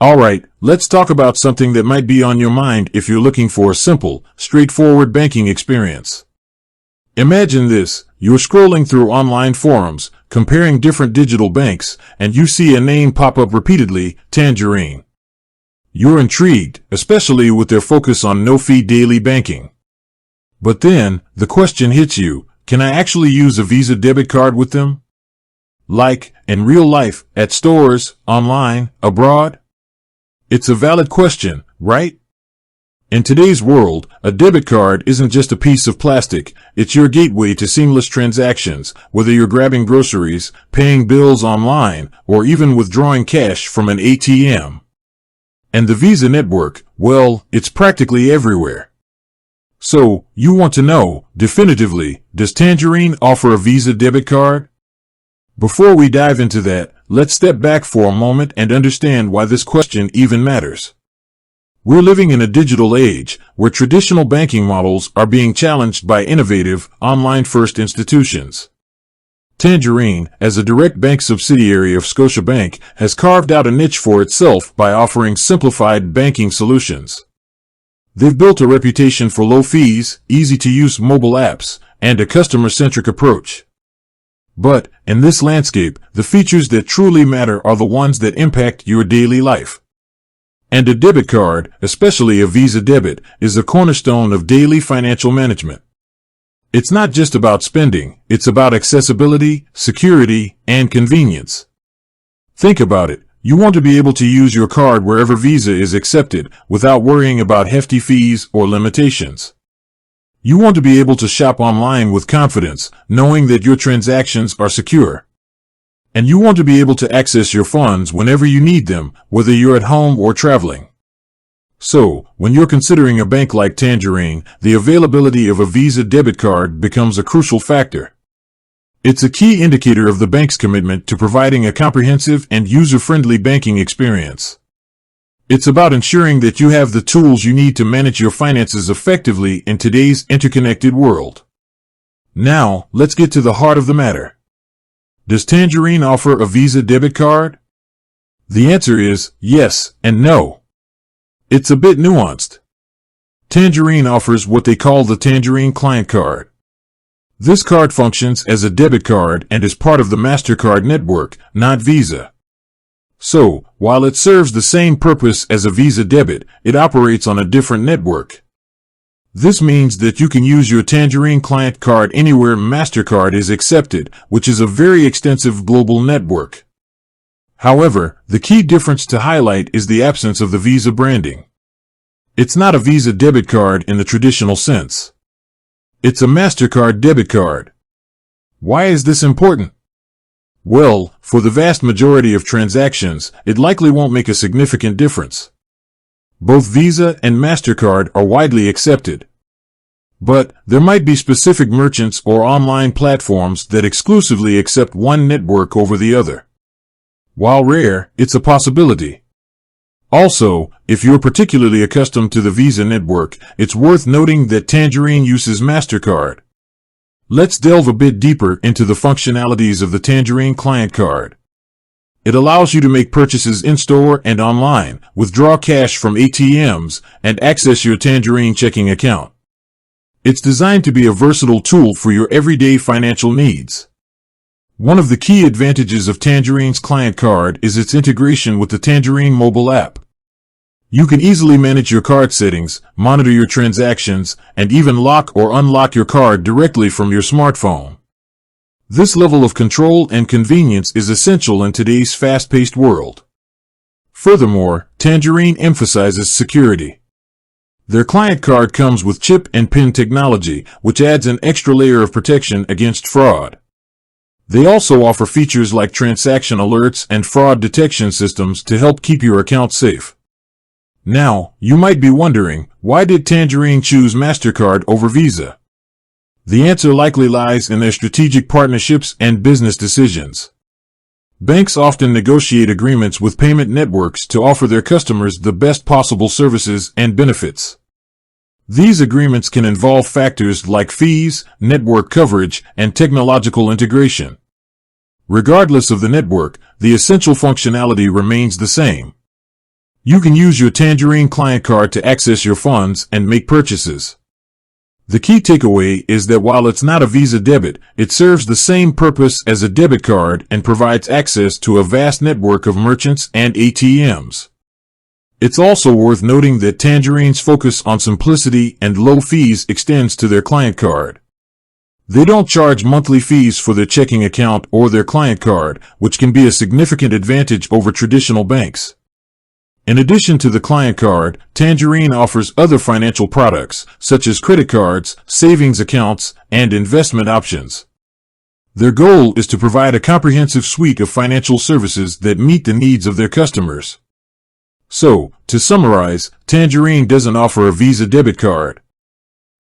Alright, let's talk about something that might be on your mind if you're looking for a simple, straightforward banking experience. Imagine this, you're scrolling through online forums, comparing different digital banks, and you see a name pop up repeatedly, Tangerine. You're intrigued, especially with their focus on no-fee daily banking. But then, the question hits you, can I actually use a Visa debit card with them? Like, in real life, at stores, online, abroad? It's a valid question, right? In today's world, a debit card isn't just a piece of plastic, it's your gateway to seamless transactions, whether you're grabbing groceries, paying bills online, or even withdrawing cash from an ATM. And the Visa network, well, it's practically everywhere. So, you want to know, definitively, does Tangerine offer a Visa debit card? Before we dive into that, let's step back for a moment and understand why this question even matters. We're living in a digital age where traditional banking models are being challenged by innovative, online-first institutions. Tangerine, as a direct bank subsidiary of Scotiabank, has carved out a niche for itself by offering simplified banking solutions. They've built a reputation for low fees, easy-to-use mobile apps, and a customer-centric approach. But, in this landscape, the features that truly matter are the ones that impact your daily life. And a debit card, especially a Visa Debit, is a cornerstone of daily financial management. It's not just about spending, it's about accessibility, security, and convenience. Think about it. You want to be able to use your card wherever Visa is accepted without worrying about hefty fees or limitations. You want to be able to shop online with confidence, knowing that your transactions are secure. And you want to be able to access your funds whenever you need them, whether you're at home or traveling. So, when you're considering a bank like Tangerine, the availability of a Visa debit card becomes a crucial factor. It's a key indicator of the bank's commitment to providing a comprehensive and user-friendly banking experience. It's about ensuring that you have the tools you need to manage your finances effectively in today's interconnected world. Now, let's get to the heart of the matter. Does Tangerine offer a Visa debit card? The answer is yes and no. It's a bit nuanced. Tangerine offers what they call the Tangerine Client Card. This card functions as a debit card and is part of the MasterCard network, not Visa. So, while it serves the same purpose as a Visa debit, it operates on a different network. This means that you can use your Tangerine client card anywhere MasterCard is accepted, which is a very extensive global network. However, the key difference to highlight is the absence of the Visa branding. It's not a Visa debit card in the traditional sense. It's a MasterCard debit card. Why is this important? Well, for the vast majority of transactions, it likely won't make a significant difference. Both Visa and MasterCard are widely accepted. But, there might be specific merchants or online platforms that exclusively accept one network over the other. While rare, it's a possibility. Also, if you're particularly accustomed to the Visa network, it's worth noting that Tangerine uses MasterCard. Let's delve a bit deeper into the functionalities of the Tangerine Client Card. It allows you to make purchases in-store and online, withdraw cash from ATMs, and access your Tangerine checking account. It's designed to be a versatile tool for your everyday financial needs. One of the key advantages of Tangerine's Client Card is its integration with the Tangerine mobile app. You can easily manage your card settings, monitor your transactions, and even lock or unlock your card directly from your smartphone. This level of control and convenience is essential in today's fast-paced world. Furthermore, Tangerine emphasizes security. Their client card comes with chip and PIN technology, which adds an extra layer of protection against fraud. They also offer features like transaction alerts and fraud detection systems to help keep your account safe. Now, you might be wondering, why did Tangerine choose MasterCard over Visa? The answer likely lies in their strategic partnerships and business decisions. Banks often negotiate agreements with payment networks to offer their customers the best possible services and benefits. These agreements can involve factors like fees, network coverage, and technological integration. Regardless of the network, the essential functionality remains the same. You can use your Tangerine client card to access your funds and make purchases. The key takeaway is that while it's not a Visa Debit, it serves the same purpose as a debit card and provides access to a vast network of merchants and ATMs. It's also worth noting that Tangerine's focus on simplicity and low fees extends to their client card. They don't charge monthly fees for their checking account or their client card, which can be a significant advantage over traditional banks. In addition to the client card, Tangerine offers other financial products, such as credit cards, savings accounts, and investment options. Their goal is to provide a comprehensive suite of financial services that meet the needs of their customers. So, to summarize, Tangerine doesn't offer a Visa debit card.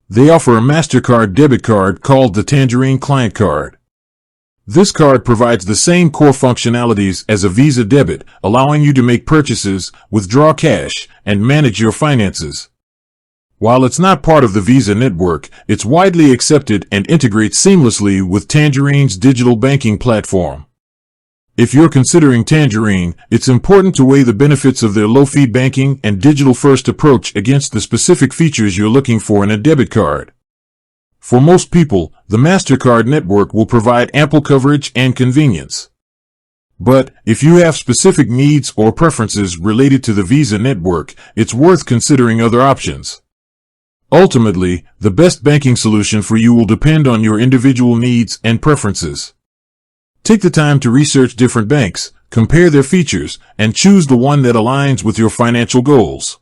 They offer a MasterCard debit card called the Tangerine Client Card. This card provides the same core functionalities as a Visa Debit, allowing you to make purchases, withdraw cash, and manage your finances. While it's not part of the Visa network, it's widely accepted and integrates seamlessly with Tangerine's digital banking platform. If you're considering Tangerine, it's important to weigh the benefits of their low-fee banking and digital-first approach against the specific features you're looking for in a debit card. For most people, the MasterCard network will provide ample coverage and convenience. But if you have specific needs or preferences related to the Visa network, it's worth considering other options. Ultimately, the best banking solution for you will depend on your individual needs and preferences. Take the time to research different banks, compare their features, and choose the one that aligns with your financial goals.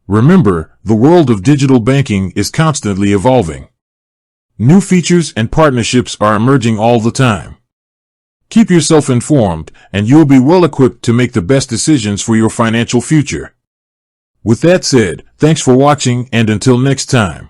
Remember, the world of digital banking is constantly evolving. New features and partnerships are emerging all the time. Keep yourself informed, and you'll be well equipped to make the best decisions for your financial future. With that said, thanks for watching, and until next time.